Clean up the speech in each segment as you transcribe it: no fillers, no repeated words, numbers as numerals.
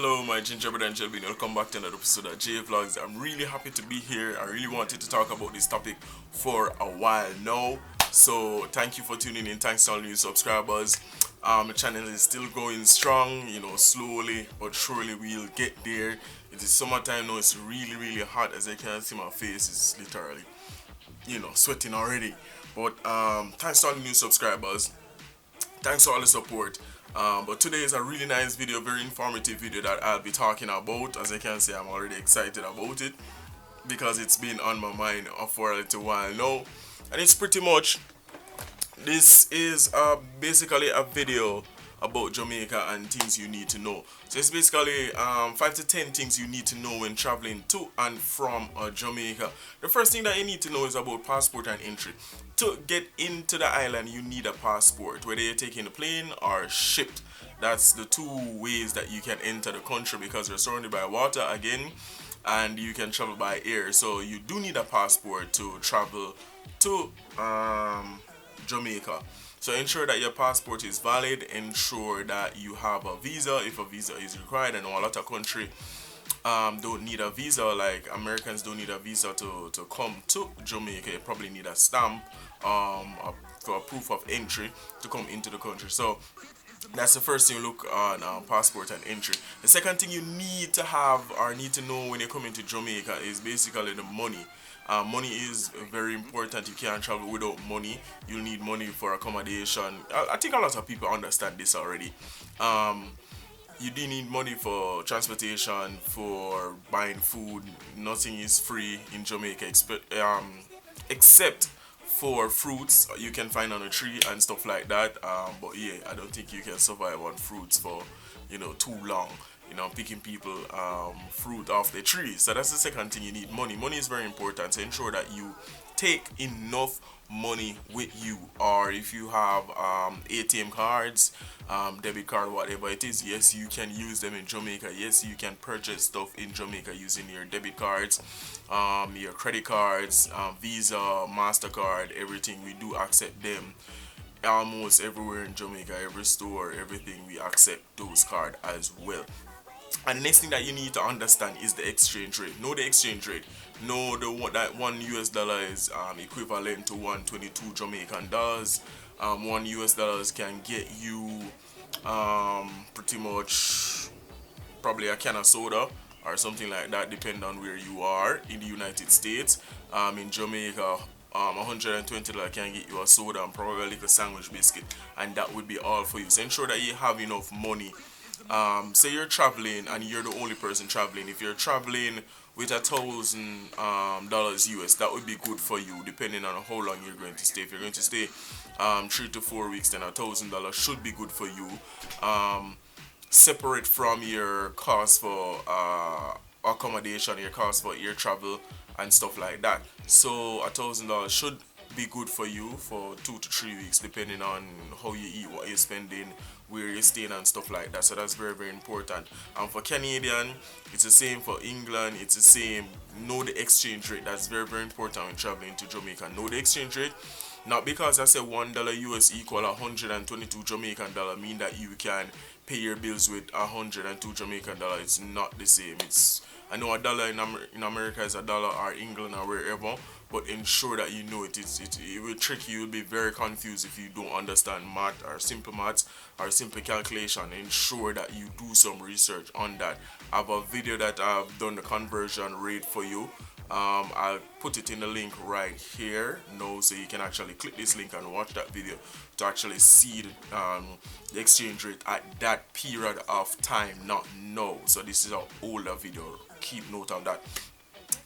Hello, my gingerbread and jelly bean. Welcome back to another episode of JVLOGS. I'm really happy to be here. I really wanted to talk about this topic for a while now. So thank you for tuning in. Thanks to all new subscribers. The channel is still going strong. Slowly but surely we'll get there. It is summertime now. It's really hot. As I can see, my face is literally, sweating already. But thanks to all the new subscribers. Thanks for all the support. But today is a really nice video, very informative video that I'll be talking about. As I can say, I'm already excited about it because it's been on my mind for a little while now. And it's pretty much, this is basically a video about Jamaica and things you need to know. So it's basically 5 to 10 things you need to know when traveling to and from Jamaica. The first thing that you need to know is about passport and entry. To get into the island, you need a passport, whether you're taking a plane or shipped. That's the two ways that you can enter the country because you're surrounded by water again, and you can travel by air. So you do need a passport to travel to Jamaica. So ensure that your passport is valid. Ensure that you have a visa if a visa is required. I know a lot of country don't need a visa. Like Americans don't need a visa to come to Jamaica. You probably need a stamp for a proof of entry to come into the country. So that's the first thing you look on passport and entry. The second thing you need to have or need to know when you're coming to Jamaica is basically the money. Money is very important. You can't travel without money. You'll need money for accommodation. I think a lot of people understand this already. You do need money for transportation, for buying food. Nothing is free in Jamaica except for fruits you can find on a tree and stuff like that. But yeah, I don't think you can survive on fruits for too long. Picking people fruit off the trees. So that's the second thing you need. Money is very important. So ensure that you take enough money with you, or if you have ATM cards, debit card, whatever it is, yes, you can use them in Jamaica. Yes, you can purchase stuff in Jamaica using your debit cards, your credit cards, Visa, MasterCard, everything. We do accept them almost everywhere in Jamaica. Every store, everything, we accept those cards as well. And the next thing that you need to understand is the exchange rate. Know the exchange rate. Know that $1 is equivalent to 122 Jamaican dollars. $1 can get you pretty much probably a can of soda or something like that, depending on where you are in the United States. In Jamaica, $120 can get you a soda and probably a little sandwich biscuit, and that would be all for you. So ensure that you have enough money. Say you're traveling and you're the only person traveling. If you're traveling with $1,000 US, that would be good for you, depending on how long you're going to stay. If you're going to stay 3 to 4 weeks, then $1,000 should be good for you. Separate from your cost for accommodation, your cost for air travel and stuff like that. So $1,000 should be good for you for 2 to 3 weeks, depending on how you eat, what you're spending, where you're staying and stuff like that. So that's very important. And for Canadian, it's the same. For England, it's the same. Know the exchange rate. That's very important when traveling to Jamaica. Know the exchange rate. Not because I say $1 US equal 122 Jamaican dollar mean that you can pay your bills with 102 Jamaican dollar. It's not the same. I know a dollar in America is a dollar, or England, or wherever, but ensure that you know it. It will trick you. You'll be very confused if you don't understand math or simple calculation. Ensure that you do some research on that. I have a video that I've done the conversion rate for you. I'll put it in the link right here now, so you can actually click this link and watch that video to actually see the exchange rate at that period of time, not now. So this is an older video. Keep note of that.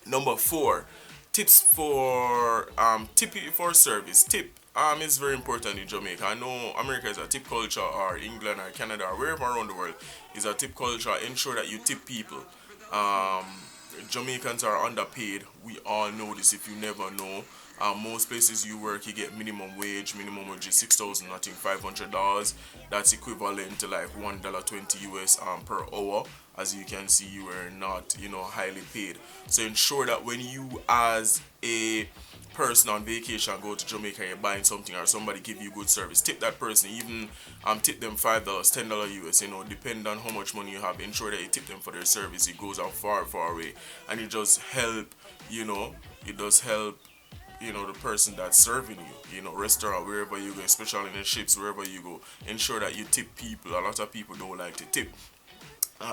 Number 4, tips for tip for service. Tip is very important in Jamaica. I know America is a tip culture, or England or Canada or wherever around the world is a tip culture. Ensure that you tip people. Jamaicans are underpaid. We all know this if you never know. Most places you work, you get minimum wage. Minimum wage is $6,000, I think $500. That's equivalent to like $1.20 US per hour. As you can see, you are not highly paid. So ensure that when you as a person on vacation go to Jamaica and you're buying something, or somebody give you good service, tip that person. Even tip them $5, $10 US, you know, depend on how much money you have. Ensure that you tip them for their service. It goes out far, far away, and it just help, you know, it does help, you know, the person that's serving you, you know, restaurant, wherever you go, especially in the ships, wherever you go. Ensure that you tip people. A lot of people don't like to tip.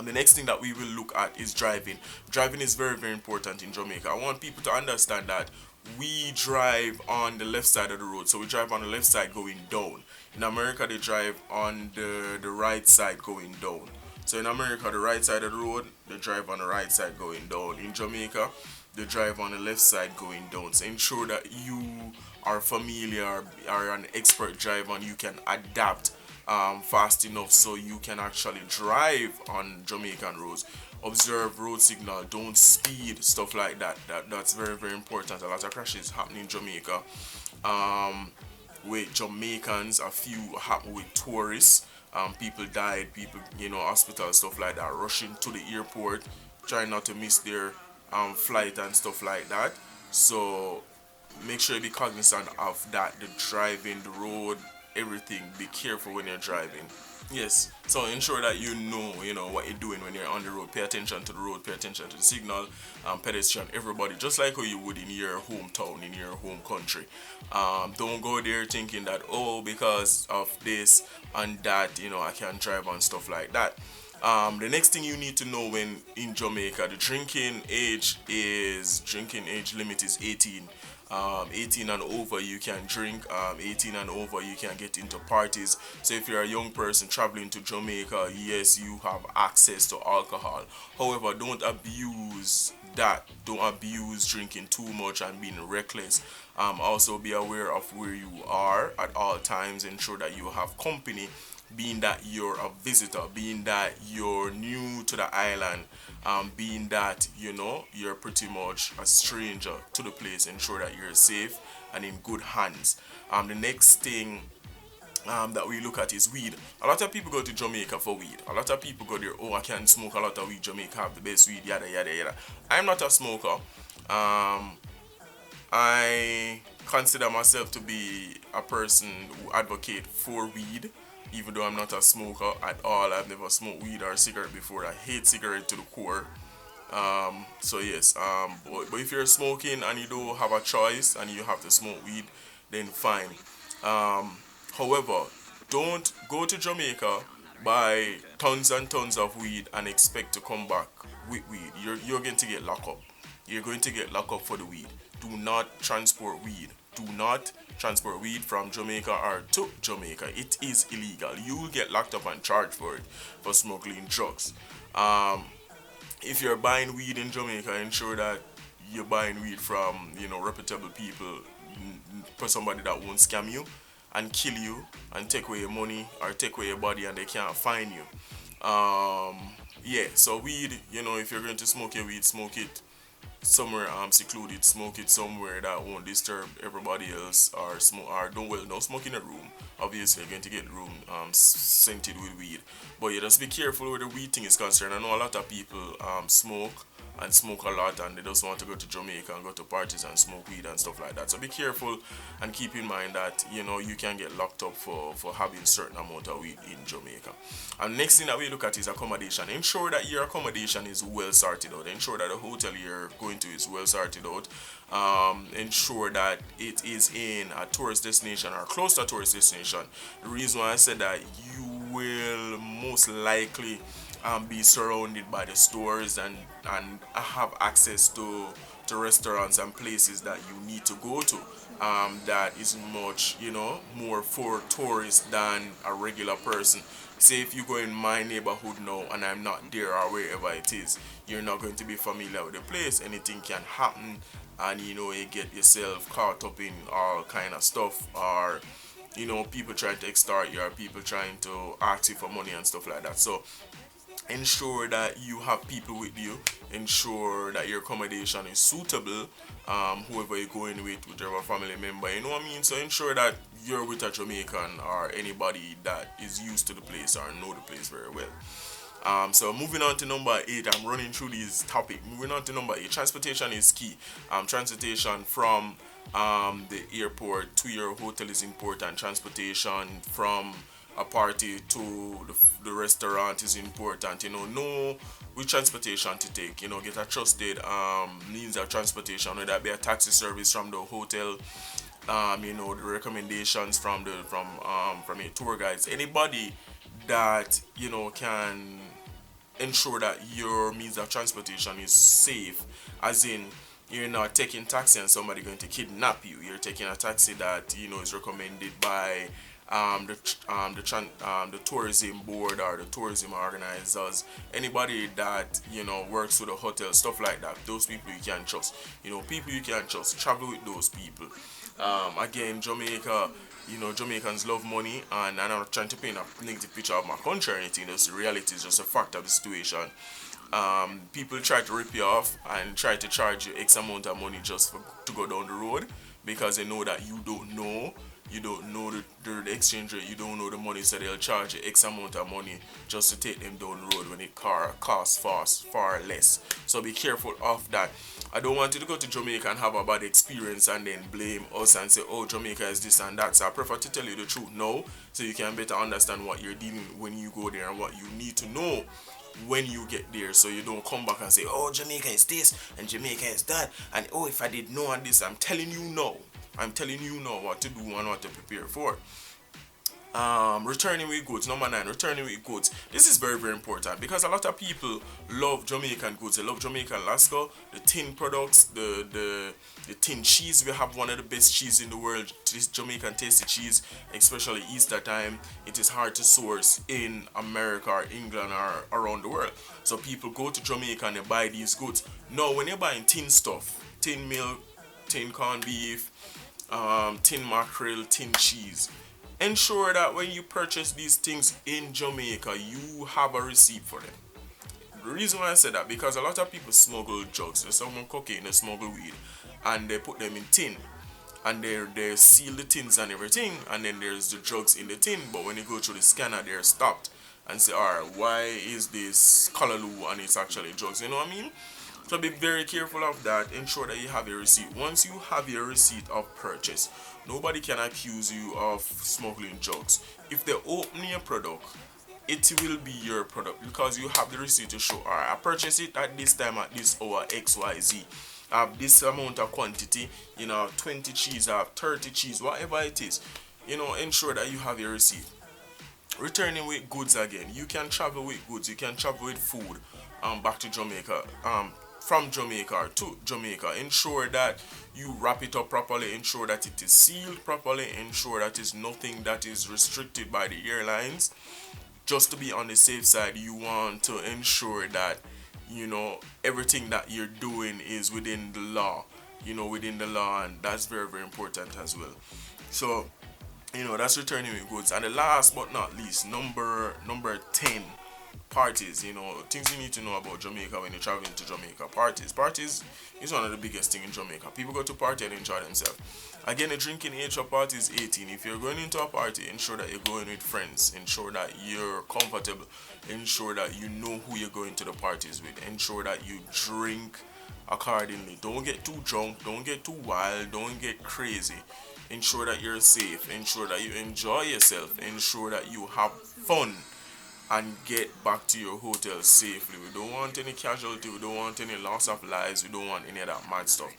The next thing that we will look at is driving. Driving is very, very important in Jamaica. I want people to understand that we drive on the left side of the road. So we drive on the left side going down. In America, they drive on the right side going down. So in America, the right side of the road, they drive on the right side going down. In Jamaica, they drive on the left side going down. So ensure that you are familiar, are an expert driver, and you can adapt fast enough so you can actually drive on Jamaican roads. Observe road signal, don't speed, stuff like that. That's very, very important. A lot of crashes happen in Jamaica with Jamaicans, a few happen with tourists. People died, people, you know, hospital, stuff like that, rushing to the airport, trying not to miss their flight and stuff like that. So make sure you be cognizant of that, the driving, the road, everything. Be careful when you're driving. Yes, so ensure that you know what you're doing when you're on the road. Pay attention to the road, pay attention to the signal, pedestrian, everybody, just like how you would in your hometown, in your home country. Don't go there thinking that, oh, because of this and that, you know, I can't drive and stuff like that. The next thing you need to know when in Jamaica, the drinking age limit is 18. 18 and over you can drink, 18 and over you can get into parties. So if you're a young person traveling to Jamaica, yes, you have access to alcohol. However, don't abuse that. Don't abuse drinking too much and being reckless. Also be aware of where you are at all times. Ensure that you have company, being that you're a visitor, being that you're new to the island, being that, you know, you're pretty much a stranger to the place. Ensure that you're safe and in good hands. The next thing that we look at is weed. A lot of people go to Jamaica for weed. A lot of people go there, oh, I can smoke a lot of weed. Jamaica have the best weed, yada yada yada. I'm not a smoker. I consider myself to be a person who advocate for weed, even though I'm not a smoker at all. I've never smoked weed or cigarette before. I hate cigarette to the core. So yes, but if you're smoking and you don't have a choice and you have to smoke weed, then fine. However, don't go to Jamaica, buy tons and tons of weed and expect to come back with weed. You're going to get locked up. You're going to get locked up for the weed. Do not transport weed. Do not transport weed from Jamaica or to Jamaica. It is illegal. You will get locked up and charged for it, for smuggling drugs. If you're buying weed in Jamaica, ensure that you're buying weed from, you know, reputable people, for somebody that won't scam you and kill you and take away your money or take away your body and they can't find you. Yeah, so weed, you know, if you're going to smoke your weed, smoke it somewhere secluded, smoke it somewhere that won't disturb everybody else, or don't smoke in a room. Obviously you're going to get the room scented with weed, but yeah, just be careful where the weed thing is concerned. I know a lot of people smoke a lot and they just want to go to Jamaica and go to parties and smoke weed and stuff like that. So be careful and keep in mind that, you know, you can get locked up for having certain amount of weed in Jamaica. And next thing that we look at is accommodation. Ensure that your accommodation is well sorted out. Ensure that the hotel you're going to is well sorted out. Ensure that it is in a tourist destination or close to a tourist destination. The reason why I said that, you will most likely be surrounded by the stores and have access to restaurants and places that you need to go to, that is much, you know, more for tourists than a regular person. Say if you go in my neighborhood now and I'm not there or wherever it is, you're not going to be familiar with the place. Anything can happen and, you know, you get yourself caught up in all kind of stuff, or, you know, people trying to extort you or people trying to ask you for money and stuff like that. So ensure that you have people with you. Ensure that your accommodation is suitable, whoever you're going with, whichever family member, you know what I mean. So ensure that you're with a Jamaican or anybody that is used to the place or know the place very well. So moving on to number 8, I'm running through this topic. Moving on to number 8, transportation is key. Transportation from the airport to your hotel is important. Transportation from a party to the restaurant is important. Know which transportation to take. Get a trusted means of transportation, whether that be a taxi service from the hotel, the recommendations from your tour guides, anybody that can ensure that your means of transportation is safe, as in you're not taking taxi and somebody going to kidnap you. You're taking a taxi that is recommended by the tourism board or the tourism organizers, anybody that works with a hotel, stuff like that. Those people you can trust. People you can trust. Travel with those people. Again, Jamaica. Jamaicans love money, and I'm not trying to paint a negative picture of my country or anything. That's the reality. It's just a fact of the situation. People try to rip you off and try to charge you X amount of money just to go down the road, because they know that you don't know the exchange rate, you don't know the money, so they'll charge you X amount of money just to take them down the road when it costs far less. So be careful of that. I don't want you to go to Jamaica and have a bad experience and then blame us and say, oh, Jamaica is this and that. So I prefer to tell you the truth now, so you can better understand what you're dealing with when you go there and what you need to know when you get there, so you don't come back and say, oh, Jamaica is this and Jamaica is that, and oh, if I did know on this. I'm telling you now what to do and what to prepare for. Returning with goods. Number 9, returning with goods. This is very, very important, because a lot of people love Jamaican goods. They love Jamaican Lasco, the tin products, the tin cheese. We have one of the best cheese in the world, this Jamaican tasty cheese, especially Easter time. It is hard to source in America or England or around the world. So people go to Jamaica and they buy these goods. Now, when you're buying tin stuff, tin milk, tin corned beef, tin mackerel, tin cheese, ensure that when you purchase these things in Jamaica, you have a receipt for them. The reason why I said that, because a lot of people smuggle drugs. They smuggle cocaine, they smuggle weed, and they put them in tin, and they seal the tins and everything, and then there's the drugs in the tin. But when you go through the scanner, they're stopped and say, alright, why is this Callaloo and it's actually drugs? You know what I mean? So be very careful of that. Ensure that you have your receipt. Once you have your receipt of purchase, nobody can accuse you of smuggling drugs. If they open your product, it will be your product, because you have the receipt to show, alright, I purchased it at this time at this hour XYZ. I have this amount of quantity, I have 20 cheese, I have 30 cheese, whatever it is. Ensure that you have your receipt. Returning with goods again. You can travel with goods, you can travel with food back to Jamaica. From Jamaica to Jamaica, ensure that you wrap it up properly, ensure that it is sealed properly, ensure that it's nothing that is restricted by the airlines. Just to be on the safe side, you want to ensure that everything that you're doing is within the law, and that's very, very important as well. So that's returning with goods. And the last but not least, number 10, parties. Things you need to know about Jamaica when you're traveling to Jamaica. Parties is one of the biggest thing in Jamaica. People go to party and enjoy themselves. Again, the drinking age for party is 18. If you're going into a party, ensure that you're going with friends. Ensure that you're comfortable. Ensure that you know who you're going to the parties with. Ensure that you drink accordingly. Don't get too drunk. Don't get too wild. Don't get crazy. Ensure that you're safe. Ensure that you enjoy yourself. Ensure that you have fun and get back to your hotel safely. We don't want any casualty, we don't want any loss of lives, we don't want any of that mad stuff.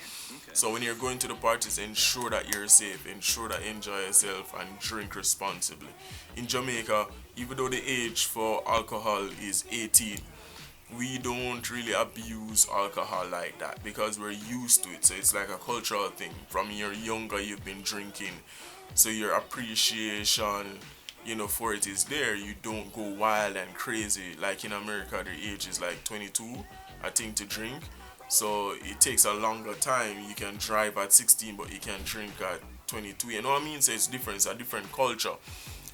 So when you're going to the parties, ensure that you're safe, ensure that you enjoy yourself and drink responsibly. In Jamaica, even though the age for alcohol is 18, we don't really abuse alcohol like that, because we're used to it. So it's like a cultural thing. From you're younger, you've been drinking, so your appreciation for it is there. You don't go wild and crazy like in America. The age is like 22, I think, to drink. So it takes a longer time. You can drive at 16, but you can drink at 22. You know what I mean? So it's different. It's a different culture.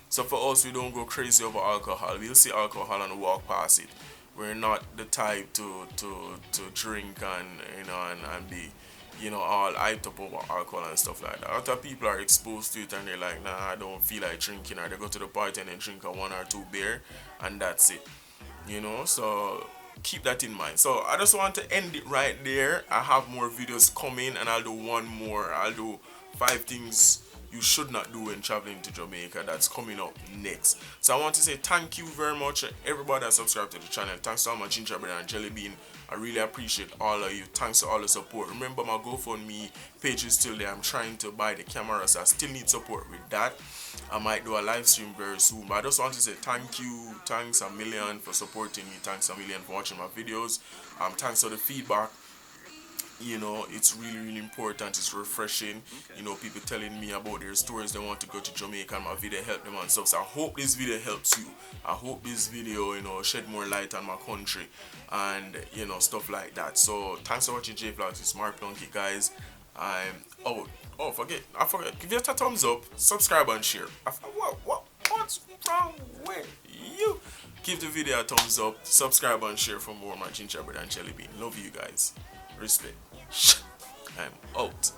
So for us, we don't go crazy over alcohol. We'll see alcohol and walk past it. We're not the type to drink and be all hyped up over alcohol and stuff like that. A lot of people are exposed to it and they're like, nah, I don't feel like drinking, or they go to the party and they drink a one or two beer and that's it. So keep that in mind. So I just want to end it right there. I have more videos coming, and I'll do one more. I'll do 5 things you should not do when traveling to Jamaica. That's coming up next. So I want to say thank you very much to everybody that subscribed to the channel. Thanks to all my gingerbread and jelly bean. I really appreciate all of you. Thanks to all the support. Remember, my GoFundMe page is still there. I'm trying to buy the camera, so I still need support with that. I might do a live stream very soon, but I just want to say thank you. Thanks a million for supporting me. Thanks a million for watching my videos. Thanks for the feedback. You know, it's really important. It's refreshing. You know, people telling me about their stories, they want to go to Jamaica, and my video help them and stuff. So I hope this video helps you. I hope this video, you know, shed more light on my country and, you know, stuff like that. So thanks for watching JVLOGS. It's Mark Plunkett, guys. I'm I forget, give it a thumbs up, subscribe and share. What's wrong with you? Give the video a thumbs up, subscribe and share for more of my gingerbread and jelly bean. Love you guys. Respect. I'm out.